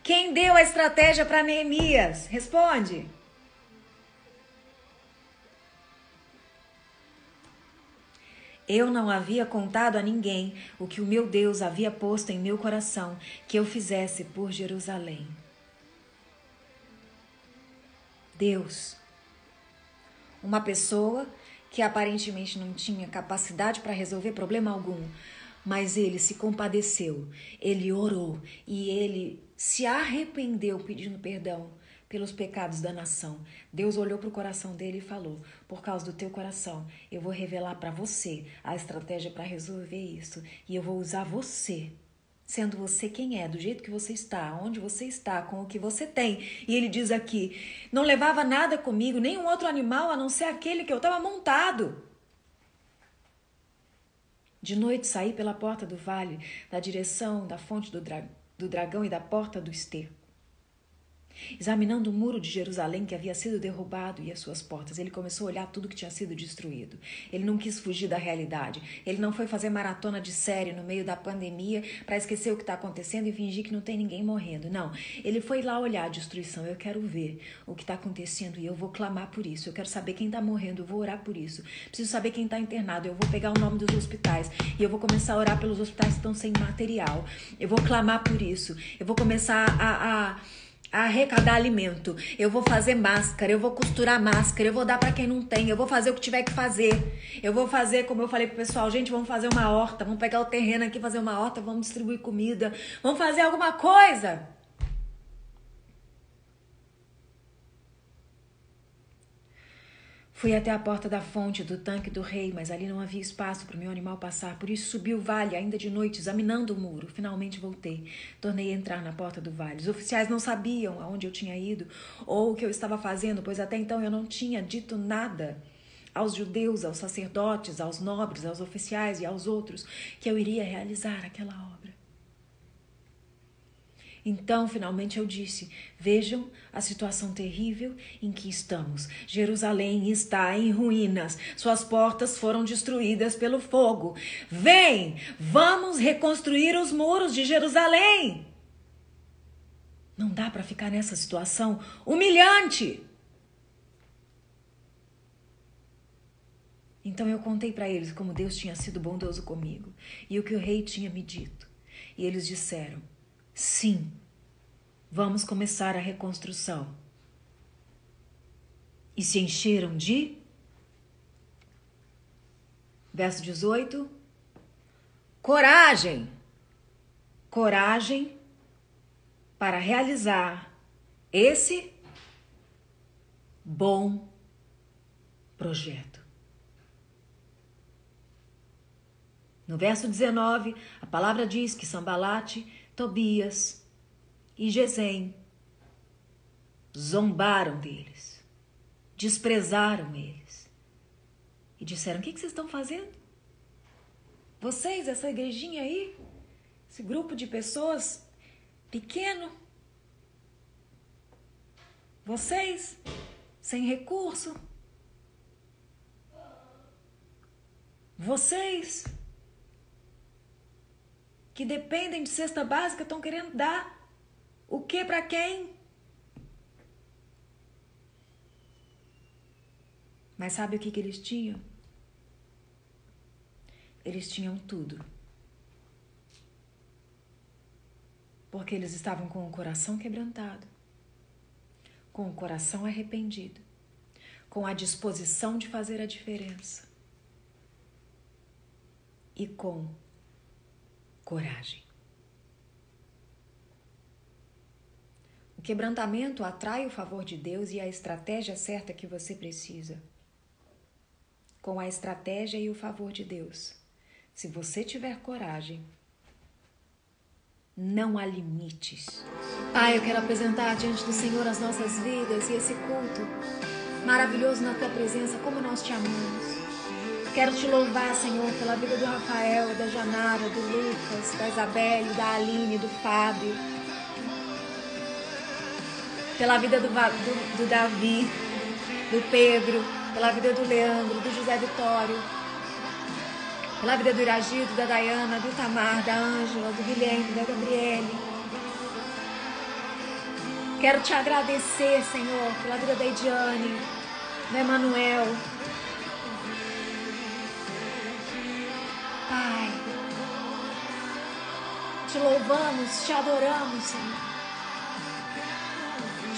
Quem deu a estratégia para Neemias? Responde. Eu não havia contado a ninguém o que o meu Deus havia posto em meu coração que eu fizesse por Jerusalém. Deus, uma pessoa que aparentemente não tinha capacidade para resolver problema algum, mas ele se compadeceu, ele orou e ele se arrependeu pedindo perdão pelos pecados da nação. Deus olhou para o coração dele e falou, por causa do teu coração, eu vou revelar para você a estratégia para resolver isso. E eu vou usar você, sendo você quem é, do jeito que você está, onde você está, com o que você tem. E ele diz aqui, não levava nada comigo, nenhum outro animal, a não ser aquele que eu estava montado. De noite saí pela porta do vale, na direção da fonte do dragão e da porta do esterco. Examinando o muro de Jerusalém que havia sido derrubado e as suas portas, ele começou a olhar tudo que tinha sido destruído. Ele não quis fugir da realidade. Ele não foi fazer maratona de série no meio da pandemia para esquecer o que está acontecendo e fingir que não tem ninguém morrendo. Não, ele foi lá olhar a destruição. Eu quero ver o que está acontecendo e eu vou clamar por isso. Eu quero saber quem está morrendo, eu vou orar por isso. Preciso saber quem está internado, eu vou pegar o nome dos hospitais e eu vou começar a orar pelos hospitais que estão sem material. Eu vou clamar por isso. Eu vou começar a arrecadar alimento, eu vou fazer máscara, eu vou costurar máscara, eu vou dar para quem não tem, eu vou fazer o que tiver que fazer, eu vou fazer, como eu falei pro pessoal, gente, vamos fazer uma horta, vamos pegar o terreno aqui, fazer uma horta, vamos distribuir comida, vamos fazer alguma coisa. Fui até a porta da fonte do tanque do rei, mas ali não havia espaço para o meu animal passar. Por isso subi o vale, ainda de noite, examinando o muro. Finalmente voltei. Tornei a entrar na porta do vale. Os oficiais não sabiam aonde eu tinha ido ou o que eu estava fazendo, pois até então eu não tinha dito nada aos judeus, aos sacerdotes, aos nobres, aos oficiais e aos outros que eu iria realizar aquela obra. Então, finalmente eu disse, vejam a situação terrível em que estamos. Jerusalém está em ruínas, suas portas foram destruídas pelo fogo. Vem, vamos reconstruir os muros de Jerusalém. Não dá para ficar nessa situação humilhante. Então eu contei para eles como Deus tinha sido bondoso comigo e o que o rei tinha me dito. E eles disseram, sim, vamos começar a reconstrução. E se encheram de... Verso 18. Coragem. Coragem para realizar esse bom projeto. No verso 19, a palavra diz que Sambalate, Tobias e Gesem zombaram deles, desprezaram eles e disseram, o que vocês estão fazendo? Vocês, essa igrejinha aí, esse grupo de pessoas pequeno, vocês, sem recurso, vocês que dependem de cesta básica estão querendo dar o que para quem? Mas sabe o que eles tinham? Eles tinham tudo. Porque eles estavam com o coração quebrantado. com o coração arrependido, com a disposição de fazer a diferença e com coragem. O quebrantamento atrai o favor de Deus e a estratégia certa que você precisa. Com a estratégia e o favor de Deus, se você tiver coragem, não há limites. Pai, eu quero apresentar diante do Senhor as nossas vidas e esse culto maravilhoso na Tua presença, como nós Te amamos. Quero Te louvar, Senhor, pela vida do Rafael, da Janara, do Lucas, da Isabelle, da Aline, do Fábio, pela vida do Davi, do Pedro, pela vida do Leandro, do José Vitório, pela vida do Iragido, da Dayana, do Itamar, da Ângela, do Guilherme, da Gabriele. Quero Te agradecer, Senhor, pela vida da Ediane, do Emanuel. Pai, Te louvamos, Te adoramos, Senhor.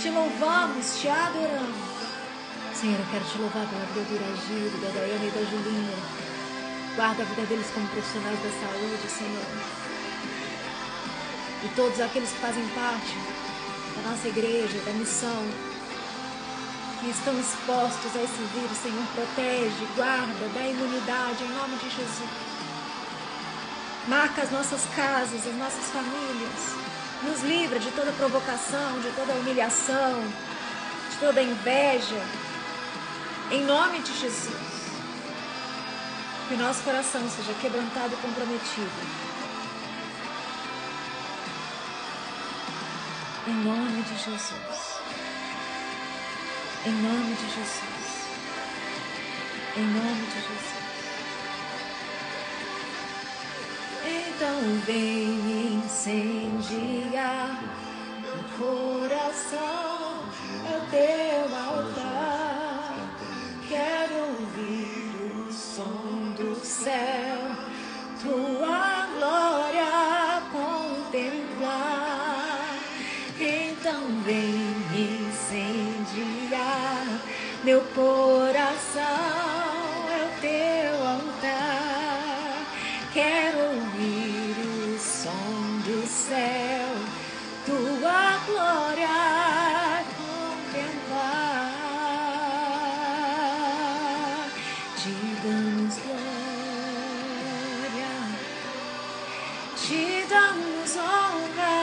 Te louvamos, Te adoramos. Senhor, eu quero Te louvar pela vida do Iragido, da Dayana e da Julinha. Guarda a vida deles como profissionais da saúde, Senhor. E todos aqueles que fazem parte da nossa igreja, da missão, que estão expostos a esse vírus, Senhor, protege, guarda, dá imunidade, em nome de Jesus. Marca as nossas casas, as nossas famílias. Nos livra de toda provocação, de toda humilhação, de toda inveja. Em nome de Jesus. Que o nosso coração seja quebrantado e comprometido. Em nome de Jesus. Em nome de Jesus. Em nome de Jesus. Então vem me incendiar o coração, é o Teu altar. Quero ouvir o som do céu, Tua glória contemplar. Então vem me incendiar, meu coração é o Teu altar. Quero ouvir o som do céu, Tua glória contemplar. Te damos glória, Te damos honra.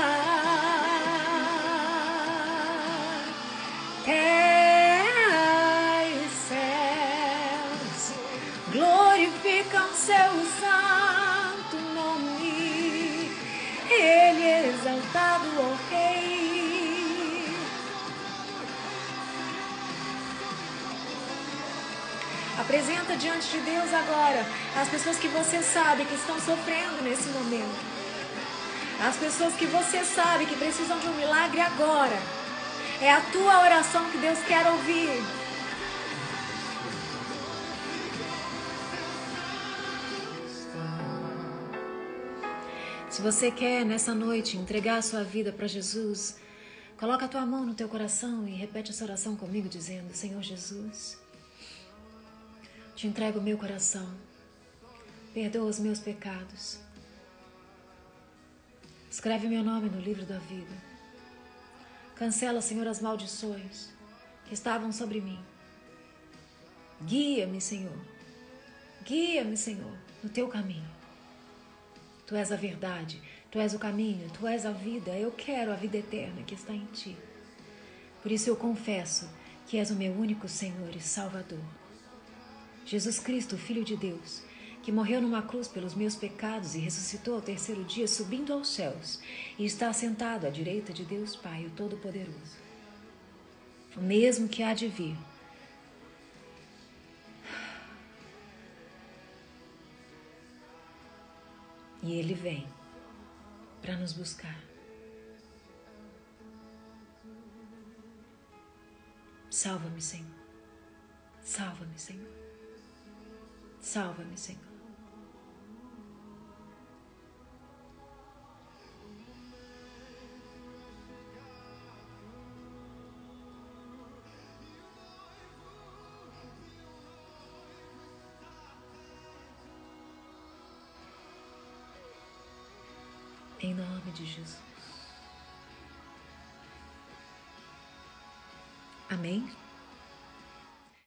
Terra e céus glorificam Seu santo nome. Ele é exaltado, ó Rei. Apresenta diante de Deus agora as pessoas que você sabe que estão sofrendo nesse momento. As pessoas que você sabe que precisam de um milagre agora. É a tua oração que Deus quer ouvir. Se você quer nessa noite entregar a sua vida para Jesus, coloca a tua mão no teu coração e repete essa oração comigo dizendo: Senhor Jesus, te entrego o meu coração, perdoa os meus pecados, escreve meu nome no livro da vida. Cancela, Senhor, as maldições que estavam sobre mim. Guia-me, Senhor. Guia-me, Senhor, no Teu caminho. Tu és a verdade, Tu és o caminho, Tu és a vida. Eu quero a vida eterna que está em Ti. Por isso eu confesso que és o meu único Senhor e Salvador. Jesus Cristo, Filho de Deus, que morreu numa cruz pelos meus pecados e ressuscitou ao terceiro dia, subindo aos céus, e está assentado à direita de Deus Pai, o Todo-Poderoso. O mesmo que há de vir. E Ele vem para nos buscar. Salva-me, Senhor. Salva-me, Senhor. Salva-me, Senhor. Em nome de Jesus. Amém?